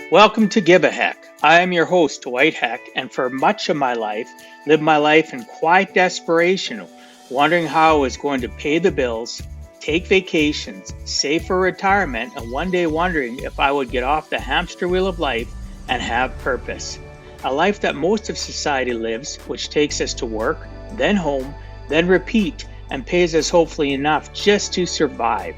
Welcome to Give a Heck. I am your host, Dwight Heck, and for much of my life, lived my life in quiet desperation, wondering how I was going to pay the bills, take vacations, save for retirement, and one day wondering if I would get off the hamster wheel of life and have purpose. A life that most of society lives, which takes us to work, then home, then repeat, and pays us hopefully enough just to survive.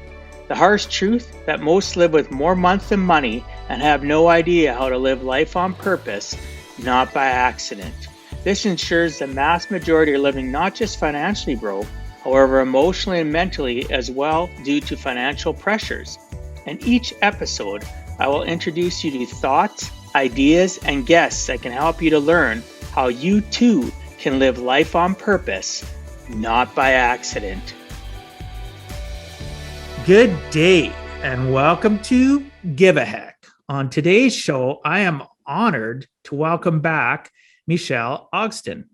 The harsh truth that most live with more month than money and have no idea how to live life on purpose, not by accident. This ensures the mass majority are living not just financially broke, however emotionally and mentally as well due to financial pressures. In each episode, I will introduce you to thoughts, ideas, and guests that can help you to learn how you too can live life on purpose, not by accident. Good day and welcome to Give a Heck. On today's show, I am honored to welcome back Michele Ogston.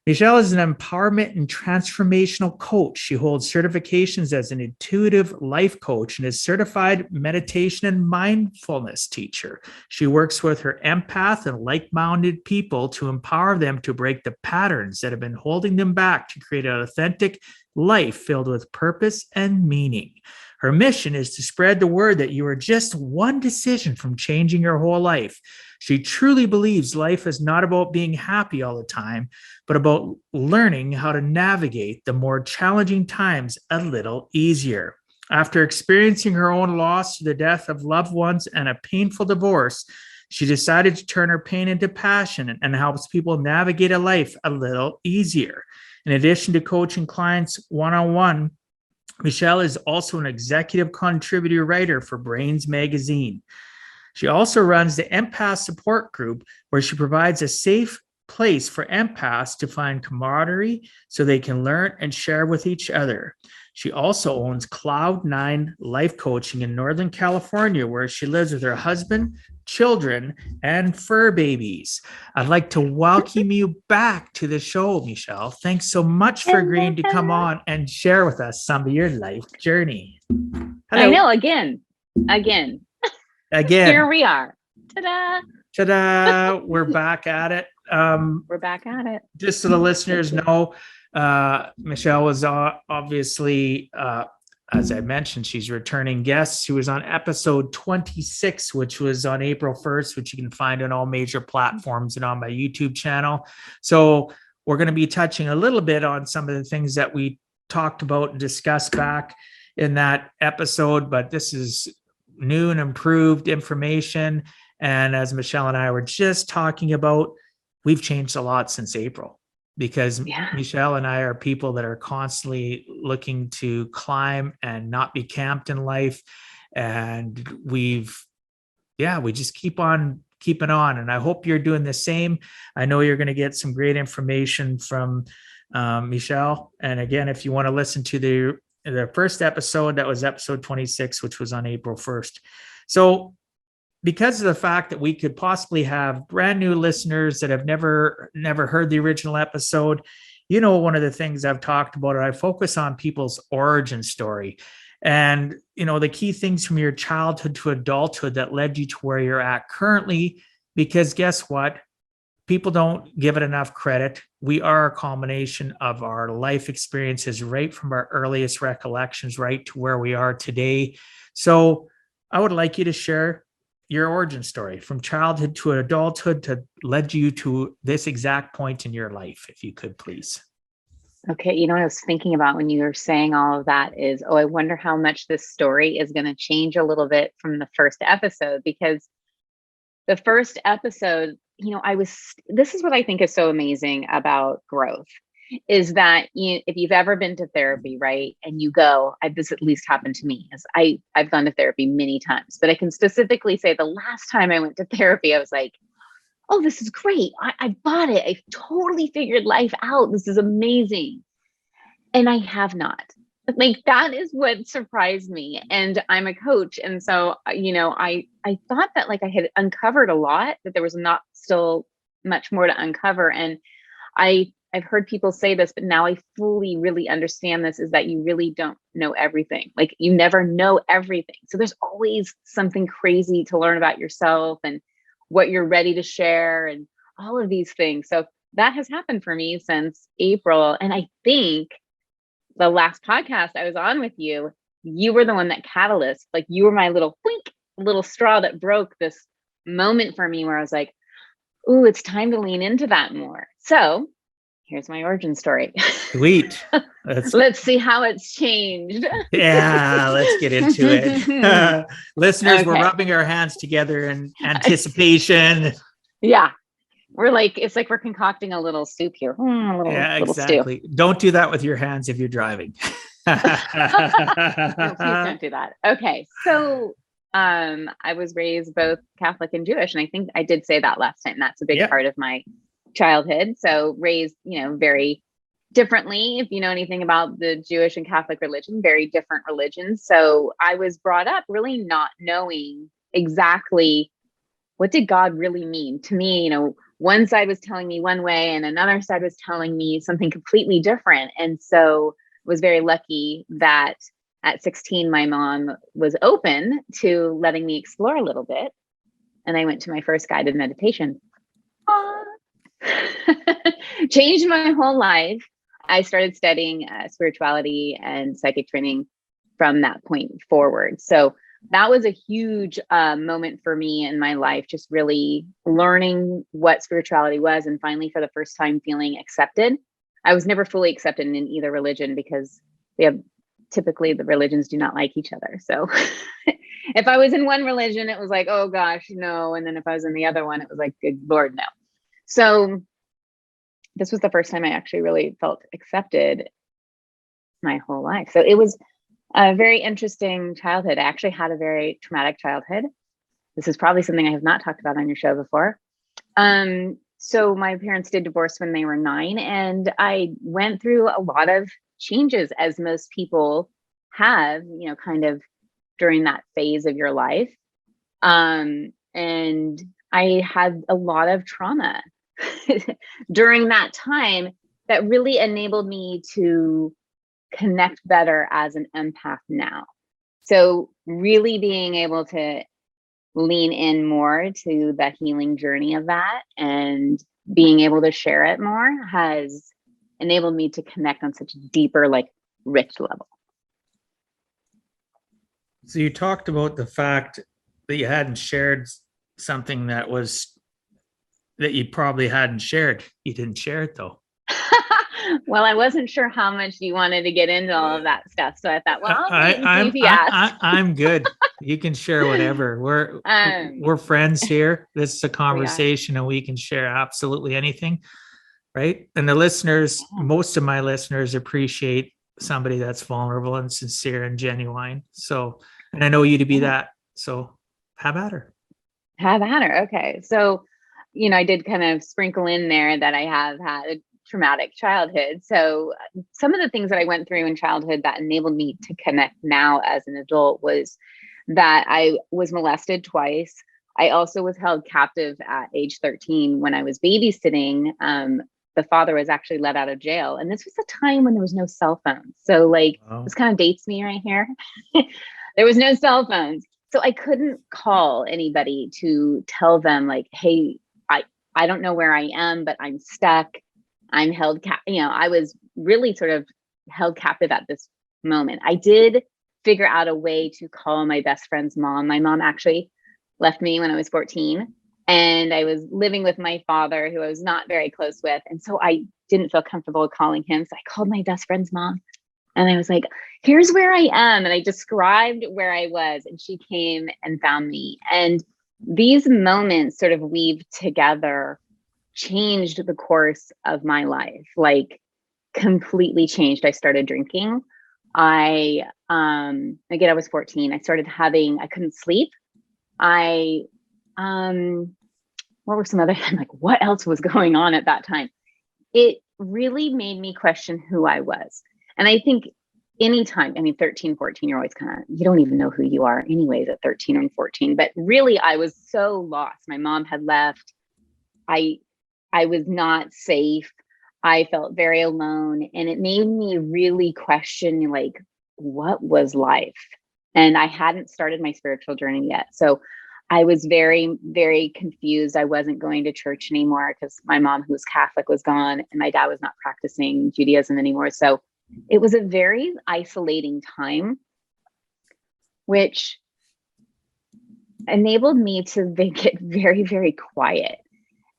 Michele is an empowerment and transformational coach. She holds certifications as an intuitive life coach and is certified meditation and mindfulness teacher. She works with her empath and like-minded people to empower them to break the patterns that have been holding them back to create an authentic life filled with purpose and meaning. Her mission is to spread the word that you are just one decision from changing your whole life. She truly believes life is not about being happy all the time, but about learning how to navigate the more challenging times a little easier. After experiencing her own loss to the death of loved ones and a painful divorce, she decided to turn her pain into passion and helps people navigate a life a little easier. In addition to coaching clients one-on-one, Michele is also an executive contributor writer for Brains Magazine. She also runs the Empath Support Group, where she provides a safe place for empaths to find camaraderie so they can learn and share with each other. She also owns Cloud9 Life Coaching in Northern California, where she lives with her husband, children, and fur babies. I'd like to welcome you back to the show, Michele. Thanks so much for agreeing to come on and share with us some of your life journey. Hello. I know, again. Here we are. Ta-da! We're back at it. Just so the listeners know, Michele was obviously, as I mentioned, she's returning guest. She was on episode 26, which was on April 1st, which you can find on all major platforms and on my YouTube channel. So we're going to be touching a little bit on some of the things that we talked about and discussed back in that episode, but this is new and improved information. And as Michele and I were just talking about, we've changed a lot since April. Because Michele and I are people that are constantly looking to climb and not be camped in life. And we just keep on keeping on. And I hope you're doing the same. I know you're going to get some great information from Michele. And again, if you want to listen to the first episode, that was episode 26, which was on April 1st. So because of the fact that we could possibly have brand new listeners that have never heard the original episode, one of the things I've talked about, I focus on people's origin story and, the key things from your childhood to adulthood that led you to where you're at currently, because guess what? People don't give it enough credit. We are a culmination of our life experiences right from our earliest recollections right to where we are today. So I would like you to share your origin story from childhood to adulthood to led you to this exact point in your life, if you could, please. Okay. What I was thinking about when you were saying all of that is, I wonder how much this story is going to change a little bit from the first episode, because the first episode, this is what I think is so amazing about growth is that if you've ever been to therapy, right, and you go, this at least happened to me, as I've gone to therapy many times, but I can specifically say the last time I went to therapy, I was like, oh, this is great. I bought it. I've totally figured life out. This is amazing. And I have not. Like, that is what surprised me. And I'm a coach. And so, I thought that I had uncovered a lot, that there was not still much more to uncover. And I've heard people say this, but now I fully really understand this, is that you really don't know everything. You never know everything. So there's always something crazy to learn about yourself. And what you're ready to share and all of these things. So that has happened for me since April. And I think the last podcast I was on with you, you were the one that catalyst, like you were my little straw that broke this moment for me where I was like, ooh, it's time to lean into that more. So here's my origin story. Sweet. Let's see how it's changed. Yeah, let's get into it. Listeners, okay. We're rubbing our hands together in anticipation. Yeah. We're like, it's like we're concocting a little soup here. Yeah, exactly. Stew. Don't do that with your hands if you're driving. No, please don't do that. Okay. So I was raised both Catholic and Jewish. And I think I did say that last time. That's a big part of my childhood. So raised, very differently. If you know anything about the Jewish and Catholic religion, very different religions. So I was brought up really not knowing exactly what did God really mean to me. One side was telling me one way and another side was telling me something completely different. And so was very lucky that at 16, my mom was open to letting me explore a little bit. And I went to my first guided meditation. Changed my whole life. I started studying spirituality and psychic training from that point forward. So that was a huge moment for me in my life, just really learning what spirituality was and finally for the first time feeling accepted. I was never fully accepted in either religion because typically the religions do not like each other. So if I was in one religion, it was like, oh gosh, no. And then if I was in the other one, it was like, good Lord, no. So this was the first time I actually really felt accepted my whole life. So it was a very interesting childhood. I actually had a very traumatic childhood. This is probably something I have not talked about on your show before. So my parents did divorce when they were 9, and I went through a lot of changes, as most people have, kind of during that phase of your life. And I had a lot of trauma during that time that really enabled me to connect better as an empath now. So really being able to lean in more to the healing journey of that and being able to share it more has enabled me to connect on such a deeper, rich level. So you talked about the fact that you hadn't shared something that you probably hadn't shared. You didn't share it though. Well, I wasn't sure how much you wanted to get into all of that stuff. So I thought, well, I'm good. You can share whatever. We're friends here. This is a conversation and we can share absolutely anything. Right. And the listeners, most of my listeners appreciate somebody that's vulnerable and sincere and genuine. So, and I know you to be that. So have at her. Have at her. Okay. So, I did kind of sprinkle in there that I have had a traumatic childhood. So some of the things that I went through in childhood that enabled me to connect now as an adult was that I was molested twice. I also was held captive at age 13 when I was babysitting. The father was actually let out of jail. And this was a time when there was no cell phones. So This kind of dates me right here. There was no cell phones. So I couldn't call anybody to tell them hey, I don't know where I am, but I'm stuck. I'm held I was really sort of held captive at this moment. I did figure out a way to call my best friend's mom. My mom actually left me when I was 14. And I was living with my father, who I was not very close with. And so I didn't feel comfortable calling him. So I called my best friend's mom. And I was like, here's where I am. And I described where I was. And she came and found me. And these moments sort of weaved together, changed the course of my life, completely changed. I started drinking. Again, I was 14. I couldn't sleep. What were some other, what else was going on at that time? It really made me question who I was. And I think anytime, 13, 14, you're always you don't even know who you are anyways at 13 and 14, but really I was so lost. My mom had left. I was not safe. I felt very alone, and it made me really question what was life? And I hadn't started my spiritual journey yet. So I was very, very confused. I wasn't going to church anymore because my mom, who was Catholic, was gone, and my dad was not practicing Judaism anymore. So it was a very isolating time, which enabled me to get very, very quiet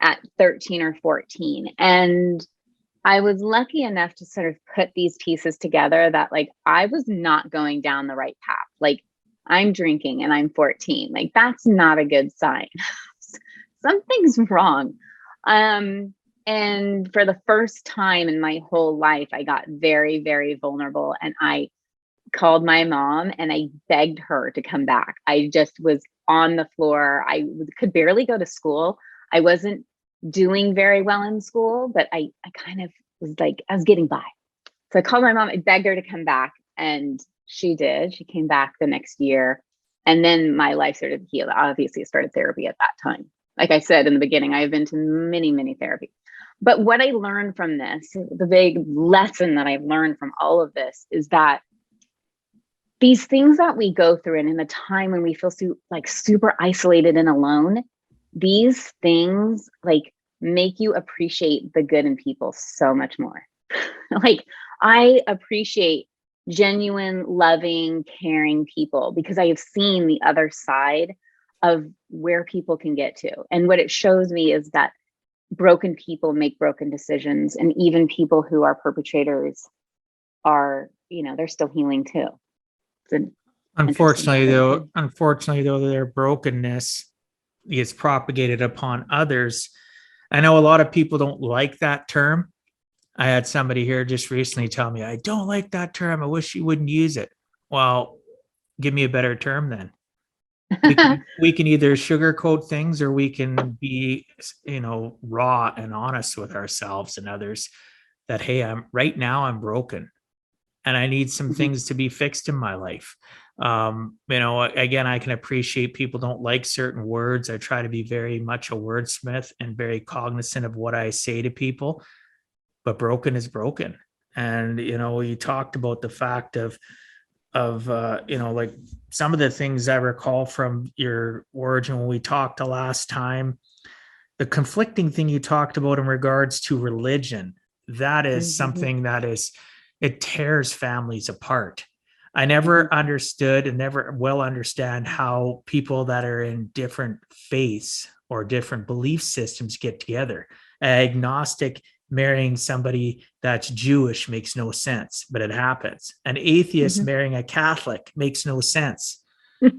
at 13 or 14. And I was lucky enough to sort of put these pieces together that like I was not going down the right path. Like, I'm drinking and I'm 14. Like, that's not a good sign. Something's wrong. And for the first time in my whole life, I got very, very vulnerable, and I called my mom and I begged her to come back. I just was on the floor. I could barely go to school. I wasn't doing very well in school, but I kind of was like, I was getting by. So I called my mom, I begged her to come back, and she did. She came back the next year. And then my life started to heal. Obviously, I started therapy at that time. Like I said in the beginning, I've been to many, many therapies. But what I learned from this, the big lesson that I've learned from all of this, is that these things that we go through, and in the time when we feel super isolated and alone, these things like make you appreciate the good in people so much more. Like, I appreciate genuine, loving, caring people because I have seen the other side of where people can get to. And what it shows me is that broken people make broken decisions, and even people who are perpetrators are, they're still healing too. Unfortunately though, their brokenness is propagated upon others. I know a lot of people don't like that term. I had somebody here just recently tell me, I don't like that term. I wish you wouldn't use it. Well, give me a better term then. We can either sugarcoat things, or we can be, raw and honest with ourselves and others that, hey, I'm broken and I need some things to be fixed in my life. Again, I can appreciate people don't like certain words. I try to be very much a wordsmith and very cognizant of what I say to people, but broken is broken. And, you talked about the fact of like some of the things I recall from your origin when we talked the last time, the conflicting thing you talked about in regards to religion, that is something that it tears families apart. I never understood and never will understand how people that are in different faiths or different belief systems get together. Agnostic marrying somebody that's Jewish makes no sense, but it happens. An atheist marrying a Catholic makes no sense,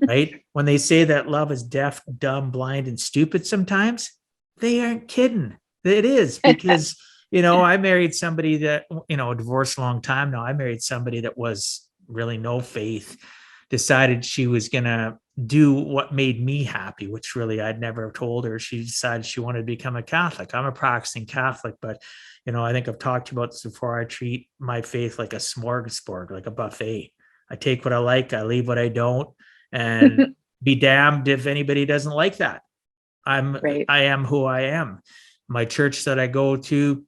right? When they say that love is deaf, dumb, blind, and stupid sometimes, they aren't kidding. It is, because, I married somebody that, divorced a long time now. I married somebody that was really no faith, decided she was going to do what made me happy, which really I'd never told her. She decided she wanted to become a Catholic. I'm a practicing Catholic, but, I think I've talked about this before. I treat my faith like a smorgasbord, like a buffet. I take what I like, I leave what I don't, and be damned if anybody doesn't like that. I am who I am. My church that I go to,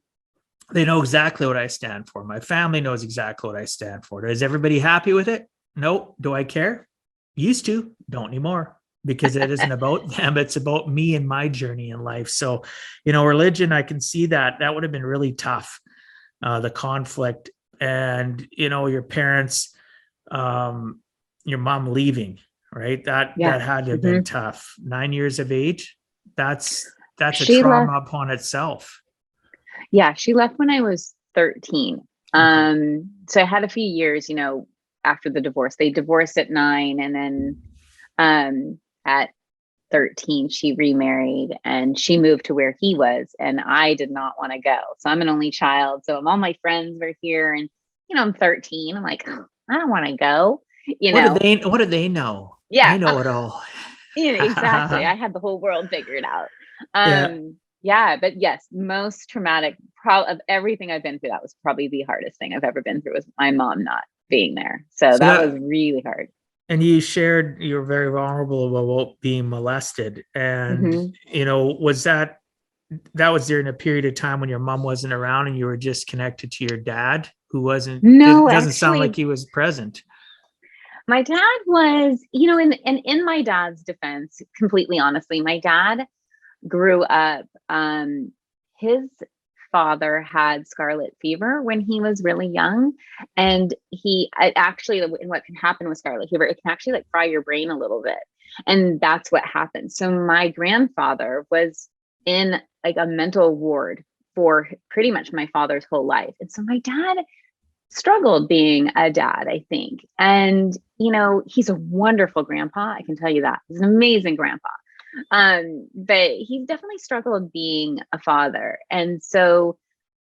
they know exactly what I stand for. My family knows exactly what I stand for. Is everybody happy with it? No. Do I care? Used to, don't anymore, because it isn't about them. It's about me and my journey in life. So, religion, I can see that would have been really tough, the conflict, and, your parents, your mom leaving, right? That had to have been tough. 9 years of age. That's a trauma upon itself. Yeah, she left when I was 13. So I had a few years, after the divorce. They divorced at 9, and then at 13, she remarried and she moved to where he was, and I did not want to go. So I'm an only child. So all my friends were here, and I'm 13. I'm like, I don't want to go. What do they know? Yeah, I know it all. Exactly. I had the whole world figured out. But yes, most traumatic of everything I've been through, that was probably the hardest thing I've ever been through, was my mom not being there. So that was really hard. And you shared, you're very vulnerable about being molested. And, was that was during a period of time when your mom wasn't around and you were just connected to your dad, who wasn't, no, it doesn't sound like he was present. My dad was, in my dad's defense, completely honestly, my dad grew up, his father had scarlet fever when he was really young. And what can happen with scarlet fever, it can actually like fry your brain a little bit. And that's what happened. So my grandfather was in like a mental ward for pretty much my father's whole life. And so my dad struggled being a dad, I think. And, he's a wonderful grandpa. I can tell you that. He's an amazing grandpa. But he definitely struggled being a father. And so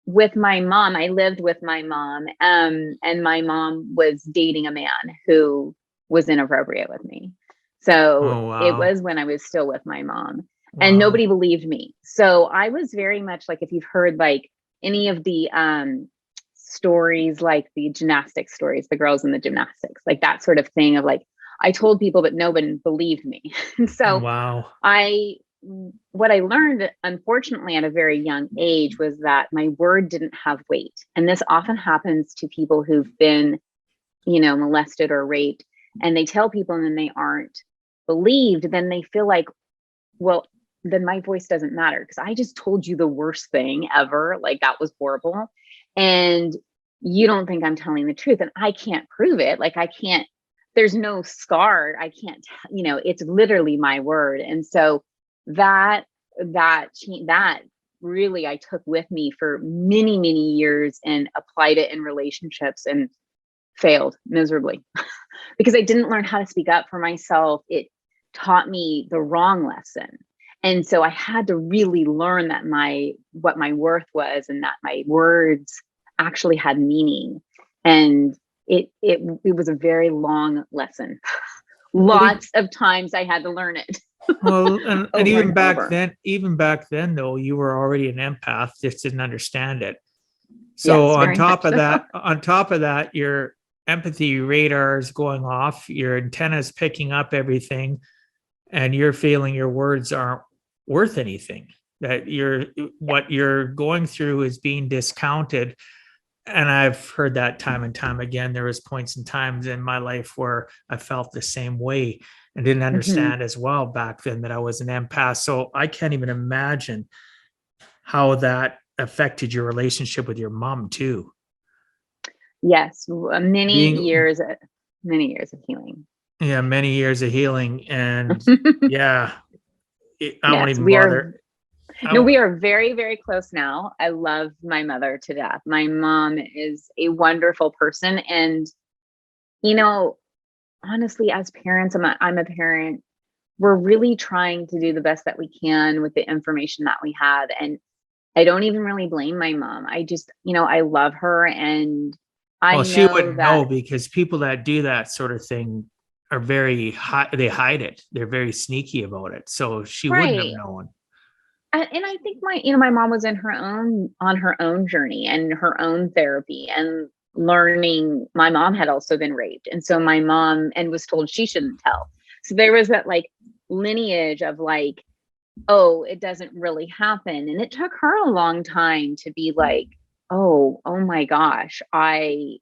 with my mom, I lived with my mom, and my mom was dating a man who was inappropriate with me. So it was when I was still with my mom, and nobody believed me. So I was very much like, if you've heard like any of the stories, like the gymnastics stories, the girls in the gymnastics, like that sort of thing of like, I told people, but no one believed me. So what I learned, unfortunately, at a very young age was that my word didn't have weight. And this often happens to people who've been, molested or raped, and they tell people and then they aren't believed. Then they feel like, well, then my voice doesn't matter because I just told you the worst thing ever. Like that was horrible. And you don't think I'm telling the truth, and I can't prove it. Like I can't, there's no scar. I can't, it's literally my word. And so that really I took with me for many, many years and applied it in relationships and failed miserably because I didn't learn how to speak up for myself. It taught me the wrong lesson. And so I had to really learn that what my worth was, and that my words actually had meaning. And it was a very long lesson. Lots of times I had to learn it. Well, and even back then though, you were already an empath, just didn't understand it. So on top of that, your empathy radar is going off, your antenna's picking up everything, and you're feeling your words aren't worth anything, that what you're going through is being discounted. And I've heard that time and time again. There was points and times in my life where I felt the same way and didn't understand as well back then that I was an empath. So I can't even imagine how that affected your relationship with your mom too. Yes, many years of healing. Yeah, many years of healing, and I won't even bother. We are very, very close now. I love my mother to death. My mom is a wonderful person. And, honestly, as parents, I'm a parent. We're really trying to do the best that we can with the information that we have. And I don't even really blame my mom. I just, I love her. And she wouldn't know, because people that do that sort of thing are very they hide it. They're very sneaky about it. So she wouldn't have known. And I think my mom was on her own journey and her own therapy and learning. My mom had also been raped. And so my mom, and was told she shouldn't tell. So there was that like lineage of like, oh, it doesn't really happen. And it took her a long time to be like, oh my gosh, I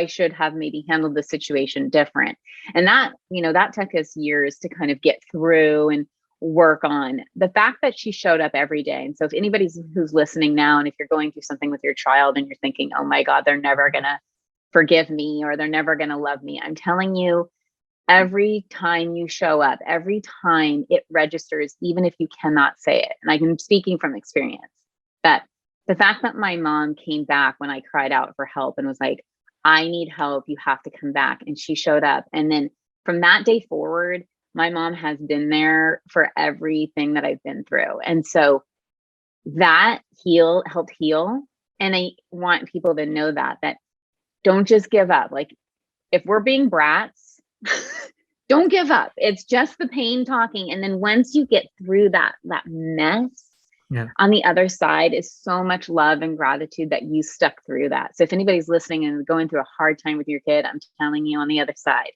should have maybe handled the situation different. And that, that took us years to kind of get through and work on. The fact that she showed up every day. And so if anybody's who's listening now, and if you're going through something with your child and you're thinking, oh my God, they're never going to forgive me, or they're never going to love me, I'm telling you, every time you show up, every time it registers, even if you cannot say it. And I'm speaking from experience, that the fact that my mom came back when I cried out for help and was like, I need help, you have to come back. And she showed up. And then from that day forward, my mom has been there for everything that I've been through. And so that helped heal. And I want people to know that don't just give up. Like if we're being brats, don't give up. It's just the pain talking. And then once you get through that mess, on the other side is so much love and gratitude that you stuck through that. So if anybody's listening and going through a hard time with your kid, I'm telling you, on the other side,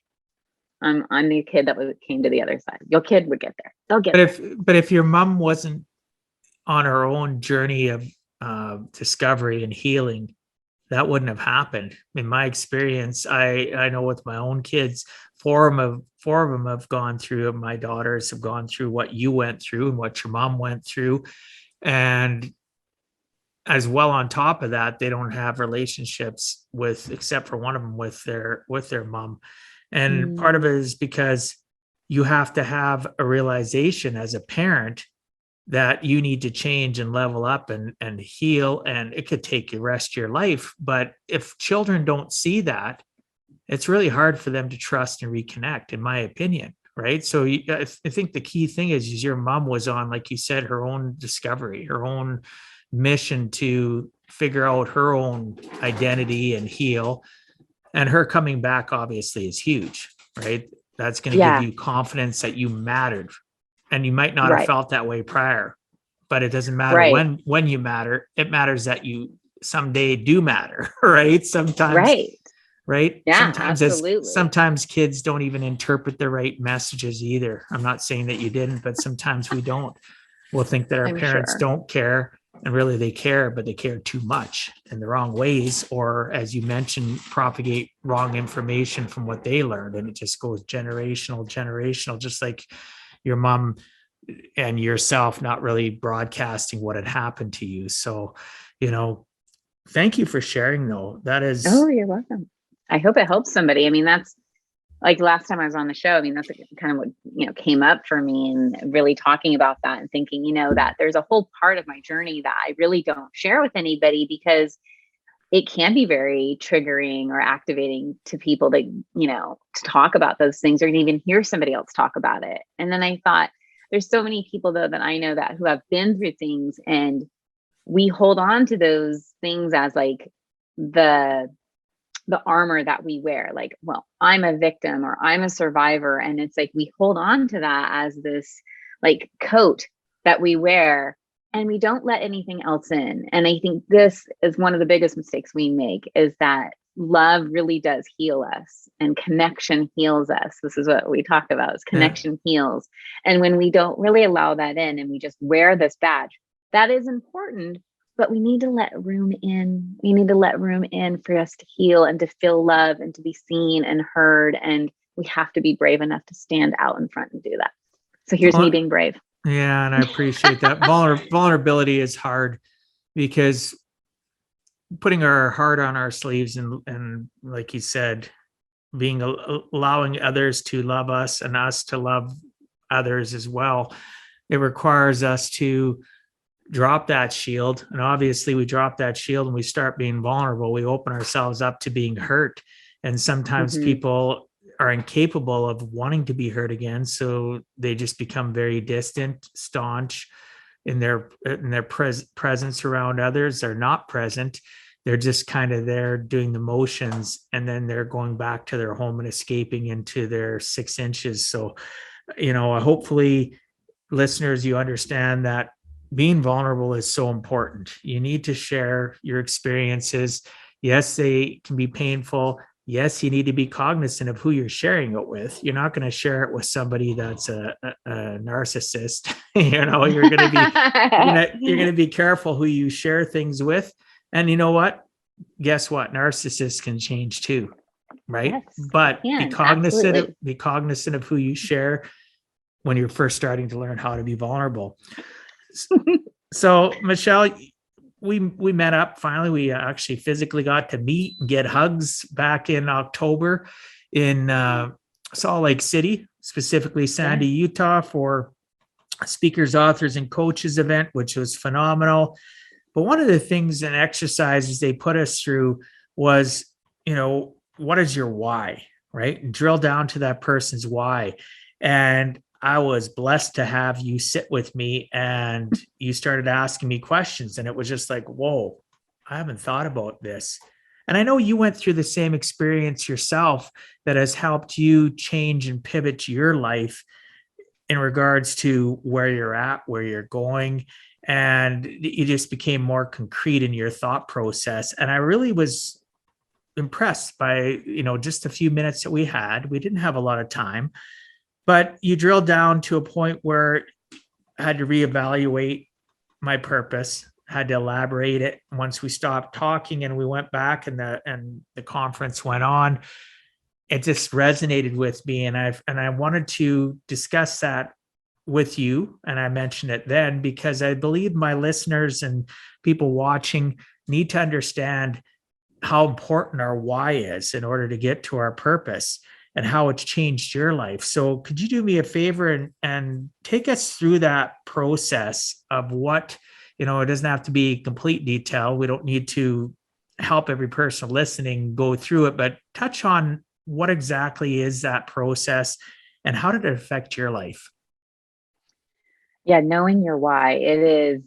I'm the kid that came to the other side. Your kid would get there. They'll get there. But if your mom wasn't on her own journey of discovery and healing, that wouldn't have happened. In my experience, I know with my own kids, four of them have gone through, my daughters have gone through what you went through and what your mom went through. And as well, on top of that, they don't have relationships with, except for one of them, with their mom. And part of it is because you have to have a realization as a parent that you need to change and level up and heal. And it could take the rest of your life. But if children don't see that, it's really hard for them to trust and reconnect, in my opinion. Right. So I think the key thing is your mom was on, like you said, her own discovery, her own mission to figure out her own identity and heal. And her coming back obviously is huge, right? That's going to give you confidence that you mattered. And you might not have felt that way prior, but it doesn't matter when you matter. It matters that you someday do matter, right? Sometimes, right? Yeah, absolutely. Sometimes kids don't even interpret the right messages either. I'm not saying that you didn't, but sometimes we don't. We'll think that our parents don't care, and really they care, but they care too much in the wrong ways, or as you mentioned, propagate wrong information from what they learned, and it just goes generational, just like your mom and yourself not really broadcasting what had happened to you. So, thank you for sharing though. That is, oh, you're welcome. I hope it helps somebody. I mean, that's like last time I was on the show. I mean, that's kind of what, came up for me, and really talking about that and thinking, that there's a whole part of my journey that I really don't share with anybody, because it can be very triggering or activating to people that, to talk about those things or to even hear somebody else talk about it. And then I thought, there's so many people though that I know that who have been through things, and we hold on to those things as like the armor that we wear, like, well, I'm a victim or I'm a survivor. And it's like, we hold on to that as this like coat that we wear, and we don't let anything else in. And I think this is one of the biggest mistakes we make, is that love really does heal us, and connection heals us. This is what we talk about, is connection heals. And when we don't really allow that in, and we just wear this badge, that is important, but we need to let room in. We need to let room in for us to heal and to feel love and to be seen and heard. And we have to be brave enough to stand out in front and do that. So here's me being brave. Yeah. And I appreciate that. Vulnerability is hard, because putting our heart on our sleeves and like you said, allowing others to love us and us to love others as well, it requires us to drop that shield. And obviously we drop that shield and we start being vulnerable. We open ourselves up to being hurt. And sometimes people are incapable of wanting to be hurt again. So they just become very distant, staunch in their presence around others. They're not present. They're just kind of there doing the motions, and then they're going back to their home and escaping into their 6 inches. So, hopefully listeners, you understand that being vulnerable is so important. You need to share your experiences. Yes, they can be painful. Yes, you need to be cognizant of who you're sharing it with. You're not going to share it with somebody that's a narcissist. You're going to be careful who you share things with. And you know what? Guess what? Narcissists can change too, right? Yes, but be cognizant of who you share when you're first starting to learn how to be vulnerable. So, Michele, we met up finally. We actually physically got to meet and get hugs back in October in Salt Lake City, specifically Sandy, Utah, for a speakers, authors, and coaches event, which was phenomenal. But one of the things and exercises they put us through was, what is your why, right? And drill down to that person's why. And I was blessed to have you sit with me, and you started asking me questions, and it was just like, whoa, I haven't thought about this. And I know you went through the same experience yourself that has helped you change and pivot your life in regards to where you're at, where you're going. And you just became more concrete in your thought process. And I really was impressed by, just a few minutes that we had. We didn't have a lot of time, but you drilled down to a point where I had to reevaluate my purpose, had to elaborate it once we stopped talking and we went back and the conference went on. It just resonated with me, and I wanted to discuss that with you. And I mentioned it then because I believe my listeners and people watching need to understand how important our why is in order to get to our purpose and how it's changed your life. So could you do me a favor and take us through that process of what, it doesn't have to be complete detail. We don't need to help every person listening go through it, but touch on what exactly is that process and how did it affect your life? Yeah, knowing your why,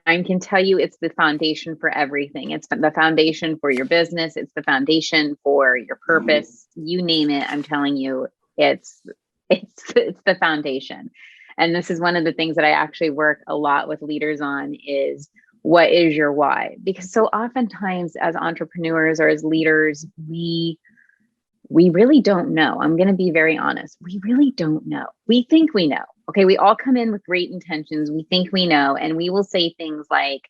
I can tell you it's the foundation for everything. It's the foundation for your business. It's the foundation for your purpose. You name it. I'm telling you, it's the foundation. And this is one of the things that I actually work a lot with leaders on is what is your why? Because so oftentimes as entrepreneurs or as leaders, we really don't know. I'm going to be very honest. We really don't know. We think we know. Okay. We all come in with great intentions. We think we know. And we will say things like,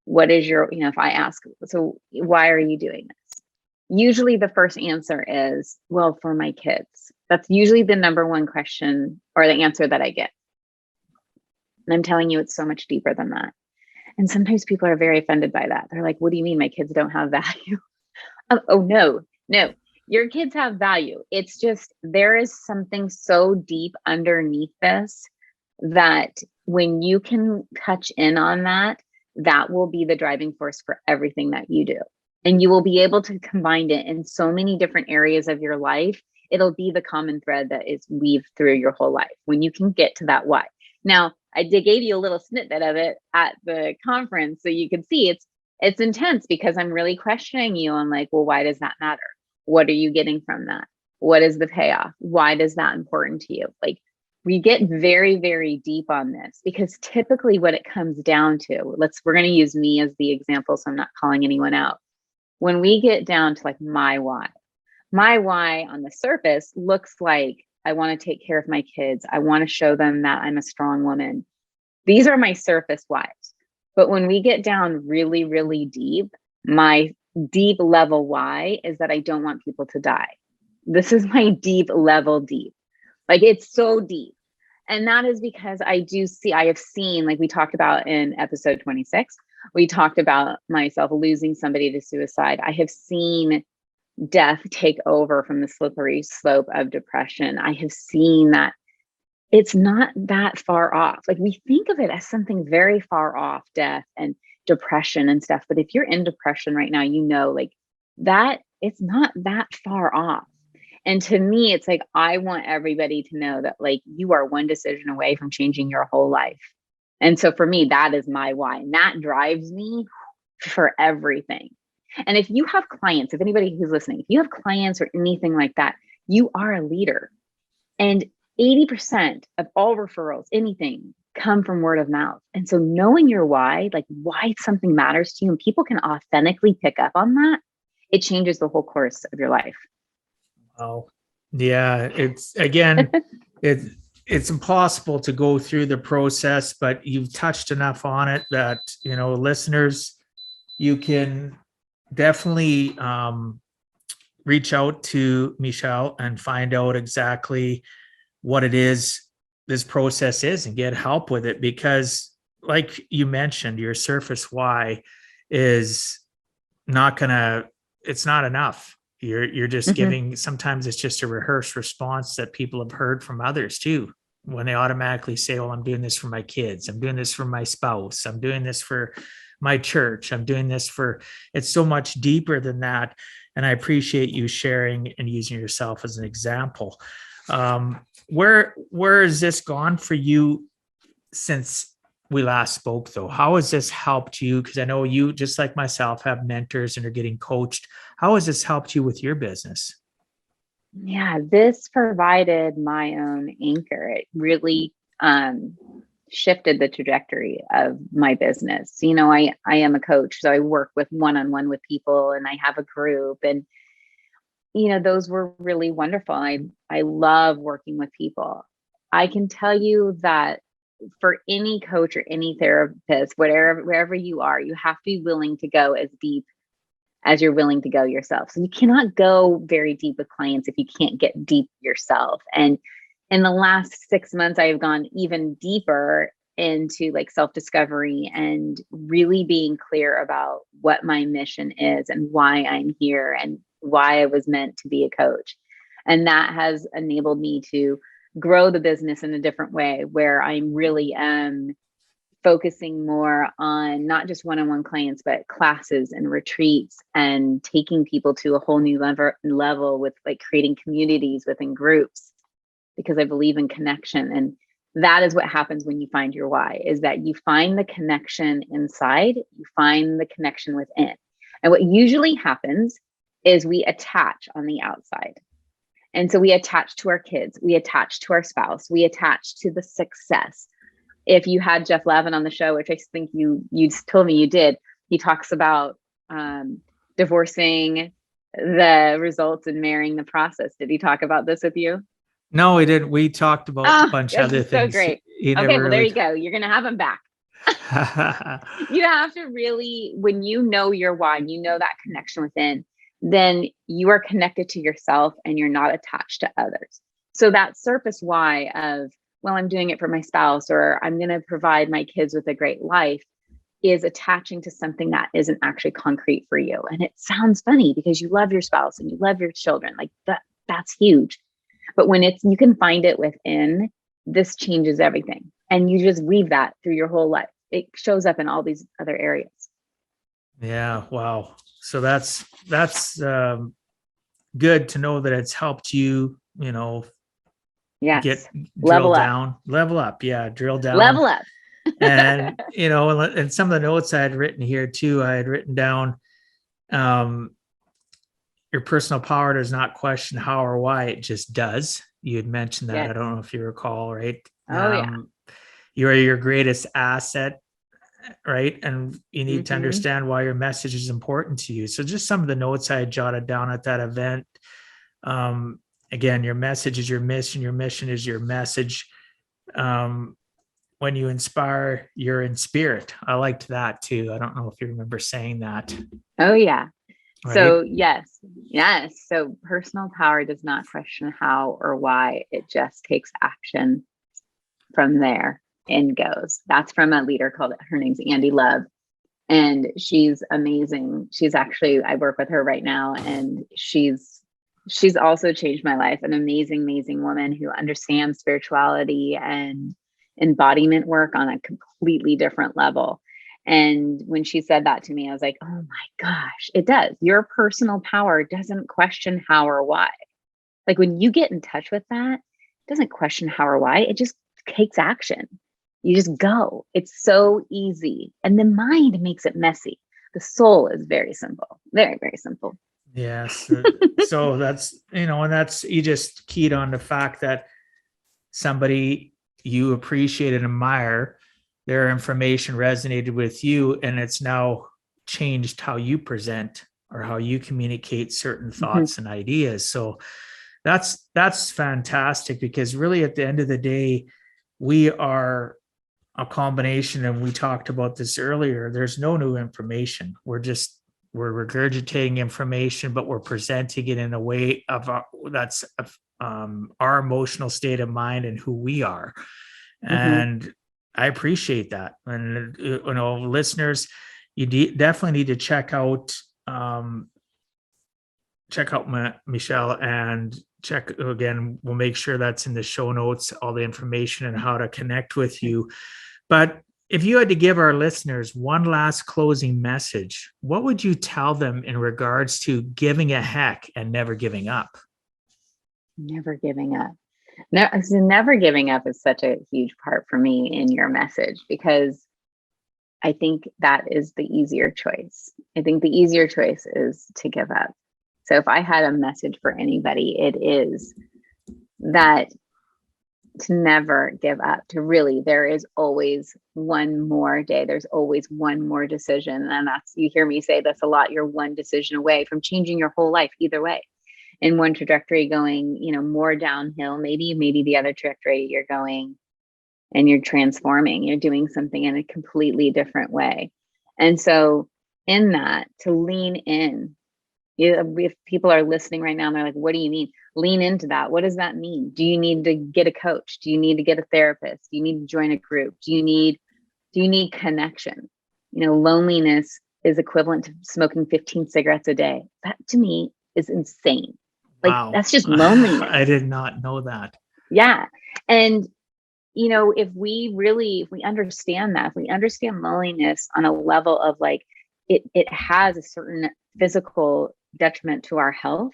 what is your, if I ask, so why are you doing this? Usually the first answer is, well, for my kids. That's usually the number one question or the answer that I get. And I'm telling you, it's so much deeper than that. And sometimes people are very offended by that. They're like, what do you mean my kids don't have value? Oh, no. Your kids have value. It's just, there is something so deep underneath this that when you can touch in on that, that will be the driving force for everything that you do. And you will be able to combine it in so many different areas of your life. It'll be the common thread that is weaved through your whole life when you can get to that why. Now, I gave you a little snippet of it at the conference so you can see it's intense because I'm really questioning you on like, well, why does that matter? What are you getting from that? What is the payoff? Why is that important to you? Like we get very, very deep on this because typically what it comes down to, we're going to use me as the example. So I'm not calling anyone out. When we get down to like my why on the surface looks like I want to take care of my kids. I want to show them that I'm a strong woman. These are my surface whys. But when we get down really, really deep, my deep level why is that I don't want people to die. This is my deep level deep. Like it's so deep. And that is because I have seen, like we talked about in episode 26, we talked about myself losing somebody to suicide. I have seen death take over from the slippery slope of depression. I have seen that it's not that far off. Like we think of it as something very far off, death and depression and stuff. But if you're in depression right now, like that, it's not that far off. And to me, it's like, I want everybody to know that like you are one decision away from changing your whole life. And so for me, that is my why. And that drives me for everything. And if you have clients, if anybody who's listening, if you have clients or anything like that, you are a leader. And 80% of all referrals, anything, come from word of mouth. And so knowing your why, like why something matters to you, and people can authentically pick up on that, it changes the whole course of your life. Oh, yeah. It's again, it's impossible to go through the process, but you've touched enough on it that, listeners, you can definitely reach out to Michele and find out exactly what it is this process is and get help with it. Because like you mentioned, your surface why is it's not enough. You're just giving, sometimes it's just a rehearsed response that people have heard from others too, when they automatically say, well, I'm doing this for my kids. I'm doing this for my spouse. I'm doing this for my church. I'm doing this for, it's so much deeper than that. And I appreciate you sharing and using yourself as an example. Where has this gone for you since we last spoke though? How has this helped you? Because I know you, just like myself, have mentors and are getting coached. How has this helped you with your business? Yeah, this provided my own anchor. It really shifted the trajectory of my business. I am a coach, so I work with one-on-one with people and I have a group, and those were really wonderful. I love working with people. I can tell you that for any coach or any therapist, wherever you are, you have to be willing to go as deep as you're willing to go yourself. So you cannot go very deep with clients if you can't get deep yourself. And in the last 6 months, I've gone even deeper into like self-discovery and really being clear about what my mission is and why I'm here and why I was meant to be a coach. And that has enabled me to grow the business in a different way, where I'm really focusing more on not just one-on-one clients, but classes and retreats and taking people to a whole new level with like creating communities within groups, because I believe in connection. And that is what happens when you find your why, is that you find the connection inside, you find the connection within. And what usually happens is we attach on the outside. And so we attach to our kids, we attach to our spouse, we attach to the success. If you had Jeff Lavin on the show, which I think you told me you did, he talks about divorcing the results and marrying the process. Did he talk about this with you? No, we didn't. We talked about a bunch of other things. So great. Okay, well, there you go. You're going to have him back. You have to really, when you know your why, you know that connection within, then you are connected to yourself and you're not attached to others. So that surface why of, well, I'm doing it for my spouse, or I'm going to provide my kids with a great life, is attaching to something that isn't actually concrete for you. And it sounds funny because you love your spouse and you love your children. Like that's huge. But when you can find it within, this changes everything. And you just weave that through your whole life. It shows up in all these other areas. Yeah. Wow. So that's good to know that it's helped you, Yes. Level up. Yeah. Drill down. Level up. And, and some of the notes I had written here too, I had written down, your personal power does not question how or why, it just does. You had mentioned that. Yes. I don't know if you recall, right? Yeah. You are your greatest asset, right? And you need to understand why your message is important to you. So just some of the notes I had jotted down at that event. Again, your message is your mission. Your mission is your message. When you inspire, you're in spirit. I liked that too. I don't know if you remember saying that. Oh, yeah. Right? So yes. So personal power does not question how or why. It just takes action from there and goes. That's from a leader her name's Andy Love. And she's amazing. She's actually, I work with her right now, and she's also changed my life. An amazing woman who understands spirituality and embodiment work on a completely different level. And when she said that to me, I was like, oh my gosh, it does. Your personal power doesn't question how or why. Like when you get in touch with that, it doesn't question how or why. It just takes action. You just go. It's so easy. And the mind makes it messy. The soul is very simple, very, very simple. Yes. So that's, and that's, you just keyed on the fact that somebody you appreciate and admire, their information resonated with you, and it's now changed how you present or how you communicate certain thoughts and ideas. So that's fantastic, because really at the end of the day, we are a combination, and we talked about this earlier. There's no new information. We're regurgitating information, but we're presenting it in a way of that's our emotional state of mind and who we are. And I appreciate that. And, listeners, you definitely need to check out Michele, and check again. We'll make sure that's in the show notes, all the information and how to connect with you. But if you had to give our listeners one last closing message, what would you tell them in regards to giving a heck and never giving up? Never giving up. Never giving up is such a huge part for me in your message, because I think that is the easier choice. I think the easier choice is to give up. So if I had a message for anybody, it is that to never give up, there is always one more day. There's always one more decision. And you hear me say this a lot. You're one decision away from changing your whole life either way. In one trajectory going, more downhill, maybe the other trajectory you're going and you're transforming, you're doing something in a completely different way. And so in that, to lean in, if people are listening right now and they're like, what do you need? Lean into that. What does that mean? Do you need to get a coach? Do you need to get a therapist? Do you need to join a group? Do you need connection? Loneliness is equivalent to smoking 15 cigarettes a day. That to me is insane. Wow. That's just loneliness. I did not know that. Yeah. And if we understand that, if we understand loneliness on a level of like, it has a certain physical detriment to our health,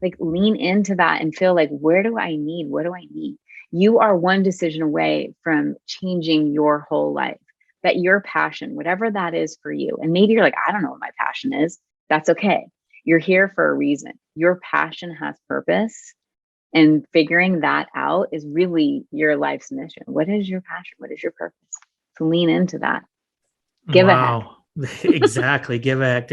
like lean into that and feel like, what do I need? You are one decision away from changing your whole life. That your passion, whatever that is for you, and maybe you're like, I don't know what my passion is. That's okay. You're here for a reason. Your passion has purpose, and figuring that out is really your life's mission. What is your passion? What is your purpose? So lean into that. Give a heck. Exactly. Give a heck.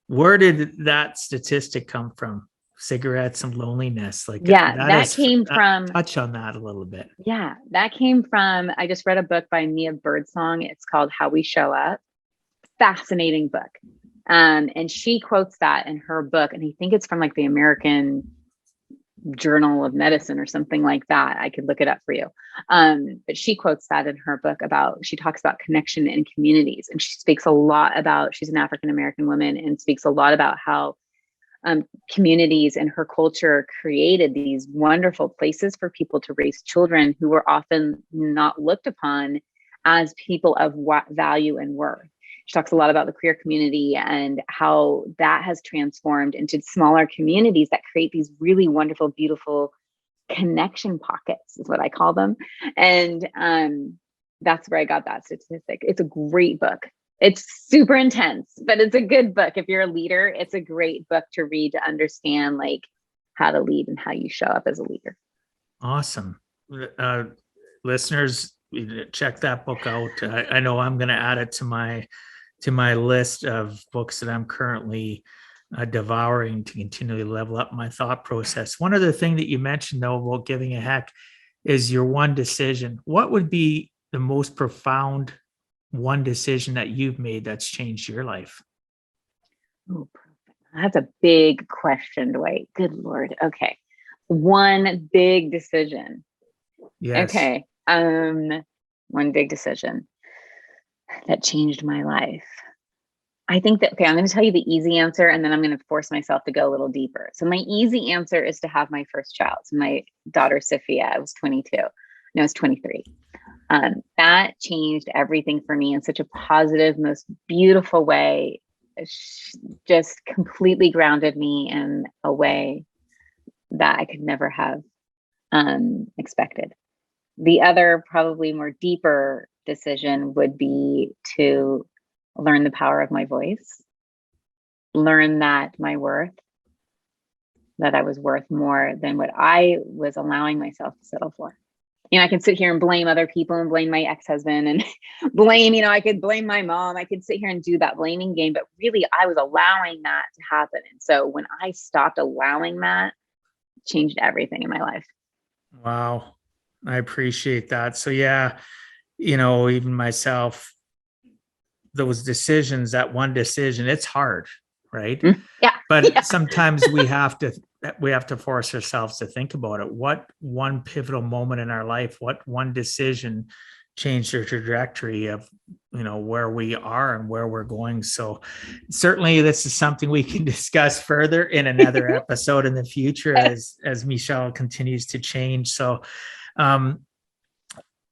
Where did that statistic come from? Cigarettes and loneliness. That came from, touch on that a little bit. Yeah, that came from, I just read a book by Mia Birdsong. It's called How We Show Up. Fascinating book. And she quotes that in her book. And I think it's from like the American Journal of Medicine or something like that. I could look it up for you. But she quotes that in her book she talks about connection in communities. And she speaks a lot about, she's an African-American woman and speaks a lot about how communities and her culture created these wonderful places for people to raise children who were often not looked upon as people of value and worth. She talks a lot about the queer community and how that has transformed into smaller communities that create these really wonderful, beautiful connection pockets, is what I call them. And that's where I got that statistic. It's a great book. It's super intense, but it's a good book. If you're a leader, it's a great book to read to understand like how to lead and how you show up as a leader. Awesome. Listeners, check that book out. I know I'm going to add it to my list of books that I'm currently devouring to continually level up my thought process. One other thing that you mentioned though about giving a heck is your one decision. What would be the most profound one decision that you've made that's changed your life? Oh, that's a big question, Dwight. Good Lord. Okay. One big decision. Yes. Okay. One big decision that changed my life. I think that, I'm going to tell you the easy answer and then I'm going to force myself to go a little deeper. So my easy answer is to have my first child. So my daughter, Sophia, I was 22. No, I was 23. That changed everything for me in such a positive, most beautiful way. Just completely grounded me in a way that I could never have expected. The other, probably more deeper decision would be to learn the power of my voice, learn that my worth, that I was worth more than what I was allowing myself to settle for. I can sit here and blame other people and blame my ex-husband and blame, I could blame my mom. I could sit here and do that blaming game, but really I was allowing that to happen. And so when I stopped allowing that, it changed everything in my life. Wow. I appreciate that. So yeah, even myself, those decisions, that one decision, it's hard, right? Yeah. But sometimes we have to force ourselves to think about it. What one pivotal moment in our life, what one decision changed the trajectory of, where we are and where we're going. So certainly this is something we can discuss further in another episode in the future as Michele continues to change. So,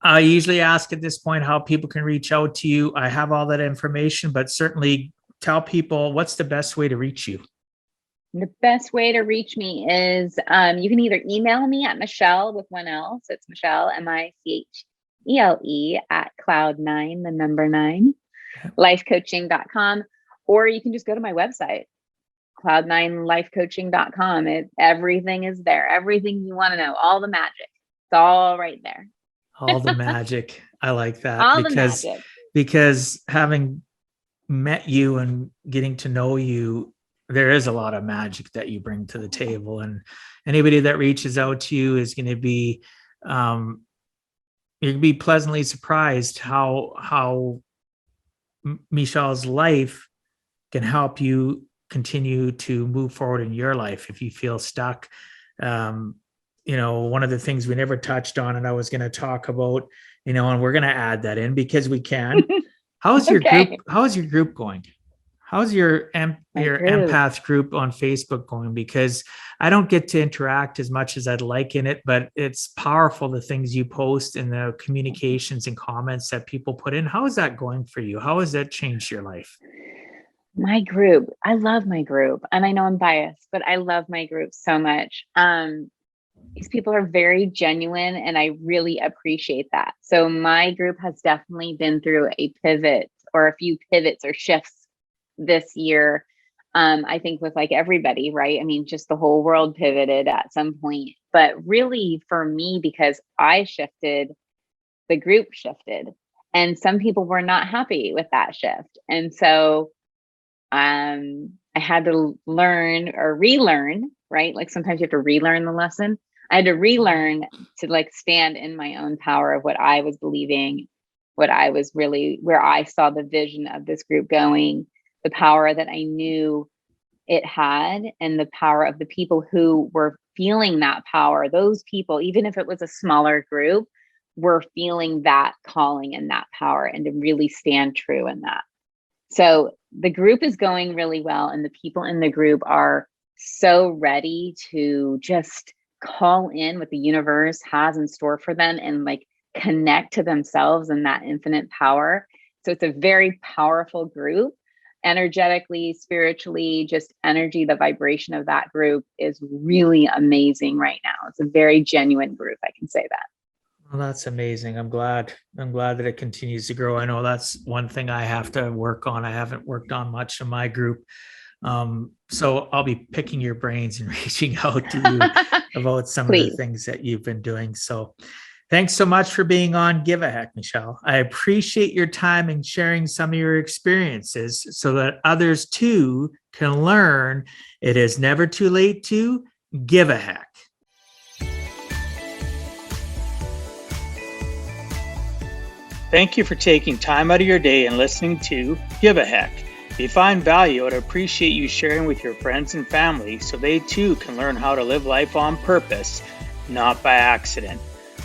I usually ask at this point how people can reach out to you. I have all that information, but certainly tell people what's the best way to reach you. The best way to reach me is you can either email me at Michele with one L. So it's Michele, MICHELE at cloud9, the number 9, lifecoaching.com. Or you can just go to my website, cloud9lifecoaching.com. Everything is there. Everything you want to know, all the magic. It's all right there. All the magic. I like that because having met you and getting to know you, there is a lot of magic that you bring to the table, and anybody that reaches out to you is going to be you'd be pleasantly surprised how Michele's life can help you continue to move forward in your life if you feel stuck. One of the things we never touched on, and I was going to talk about, and we're going to add that in because we can. How's your group? How is your group going? How's your empath group on Facebook going? Because I don't get to interact as much as I'd like in it, but it's powerful, the things you post and the communications and comments that people put in. How is that going for you? How has that changed your life? My group, I love my group, and I know I'm biased, but I love my group so much. These people are very genuine, and I really appreciate that. So my group has definitely been through a pivot, or a few pivots or shifts this year. I think with like everybody, right? I mean, just the whole world pivoted at some point, but really for me, because I shifted, the group shifted, and some people were not happy with that shift. And so I had to learn or relearn, right? Like sometimes you have to relearn the lesson. I had to relearn to like stand in my own power of what I was believing, what I was really, where I saw the vision of this group going, the power that I knew it had, and the power of the people who were feeling that power. Those people, even if it was a smaller group, were feeling that calling and that power, and to really stand true in that. So the group is going really well, and the people in the group are so ready to just call in what the universe has in store for them and like connect to themselves and that infinite power. So it's a very powerful group. Energetically, spiritually, just energy, the vibration of that group is really amazing right now. It's a very genuine group. I can say that. Well, that's amazing. I'm glad that it continues to grow. I know that's one thing I have to work on. I haven't worked on much in my group. So I'll be picking your brains and reaching out to you about some of the things that you've been doing. So thanks so much for being on Give a Heck, Michele. I appreciate your time and sharing some of your experiences so that others too can learn it is never too late to give a heck. Thank you for taking time out of your day and listening to Give a Heck. If you find value, I'd appreciate you sharing with your friends and family so they too can learn how to live life on purpose, not by accident.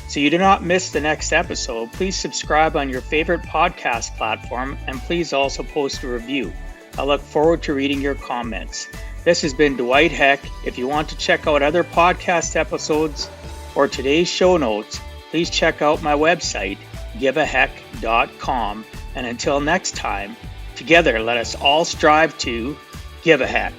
So you do not miss the next episode, please subscribe on your favorite podcast platform, and please also post a review. I look forward to reading your comments. This has been Dwight Heck. If you want to check out other podcast episodes or today's show notes, please check out my website, giveaheck.com. And until next time, together let us all strive to give a heck.